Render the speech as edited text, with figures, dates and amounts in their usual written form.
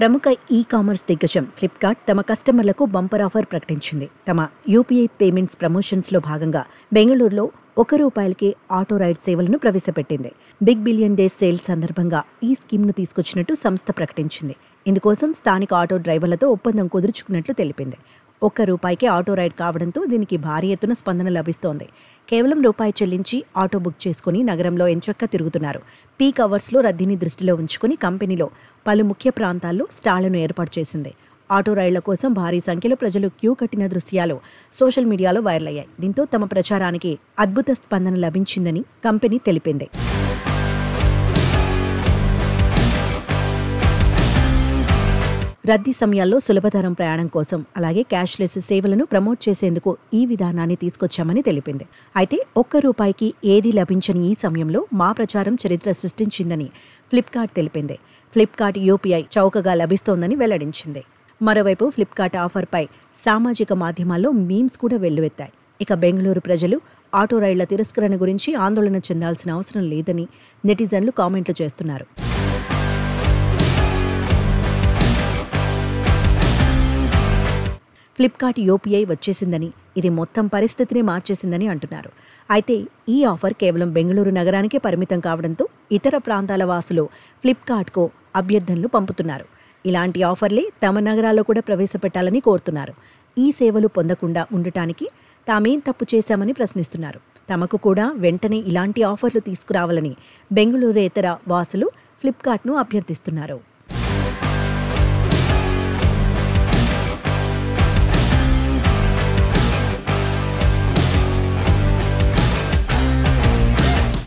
ప్రముఖ ఈ-కామర్స్ దిగ్గజం ఫ్లిప్కార్ట్ తమ కస్టమర్లకు బంపర్ ఆఫర్ ప్రకటించింది. తమ యూపీఐ పేమెంట్స్ ప్రమోషన్స్లో భాగంగా బెంగళూరులో ₹1కే ఆటో రైడ్ సేవలను ప్రవేశపెట్టింది. బిగ్ బిలియన్ డేస్ సేల్ సందర్భంగా ఈ స్కీమ్ను తీసుకొచ్చినట్టు సంస్థ ప్రకటించింది. ఇందుకోసం స్థానిక ఆటో డ్రైవర్లతో ఒప్పందం కుదుర్చుకున్నట్లు తెలిపింది. ₹1కే ఆటో రైడ్ కావడంతో దీనికి భారీ ఎత్తున స్పందన లభిస్తోంది. కేవలం రూపాయి చెల్లించి ఆటో బుక్ చేసుకుని నగరంలో ఎంచక్కా తిరుగుతున్నారు. పీక్ అవర్స్లో రద్దీని దృష్టిలో ఉంచుకుని కంపెనీలో పలు ముఖ్య ప్రాంతాల్లో స్టాళ్లను ఏర్పాటు చేసింది. ఆటో రైళ్ల కోసం భారీ సంఖ్యలో ప్రజలు క్యూ కట్టిన దృశ్యాలు సోషల్ మీడియాలో వైరల్ అయ్యాయి. దీంతో తమ ప్రచారానికి అద్భుత స్పందన లభించిందని కంపెనీ తెలిపింది. రద్దీ సమయాల్లో సులభతరం ప్రయాణం కోసం అలాగే క్యాష్లెస్ సేవలను ప్రమోట్ చేసేందుకు ఈ విధానాన్ని తీసుకొచ్చామని తెలిపింది. అయితే ₹1కి ఏదీ లభించని ఈ సమయంలో మా ప్రచారం చరిత్ర సృష్టించిందని ఫ్లిప్కార్ట్ తెలిపింది. ఫ్లిప్కార్ట్ యూపీఐ చౌకగా లభిస్తోందని వెల్లడించింది. మరోవైపు ఫ్లిప్కార్ట్ ఆఫర్పై సామాజిక మాధ్యమాల్లో మీమ్స్ కూడా వెల్లువెత్తాయి. ఇక బెంగళూరు ప్రజలు ఆటో రైళ్ల తిరస్కరణ గురించి ఆందోళన చెందాల్సిన అవసరం లేదని నెటిజన్లు కామెంట్లు చేస్తున్నారు. ఫ్లిప్కార్ట్ యూపీఐ వచ్చేసిందని, ఇది మొత్తం పరిస్థితిని మార్చేసిందని అంటున్నారు. అయితే ఈ ఆఫర్ కేవలం బెంగళూరు నగరానికే పరిమితం కావడంతో ఇతర ప్రాంతాల వాసులు ఫ్లిప్కార్ట్కు అభ్యర్థనలు పంపుతున్నారు. ఇలాంటి ఆఫర్లే తమ నగరాల్లో కూడా ప్రవేశపెట్టాలని కోరుతున్నారు. ఈ సేవలు పొందకుండా ఉండటానికి తామేం తప్పు చేశామని ప్రశ్నిస్తున్నారు. తమకు కూడా వెంటనే ఇలాంటి ఆఫర్లు తీసుకురావాలని బెంగళూరేతర వాసులు ఫ్లిప్కార్ట్ను అభ్యర్థిస్తున్నారు.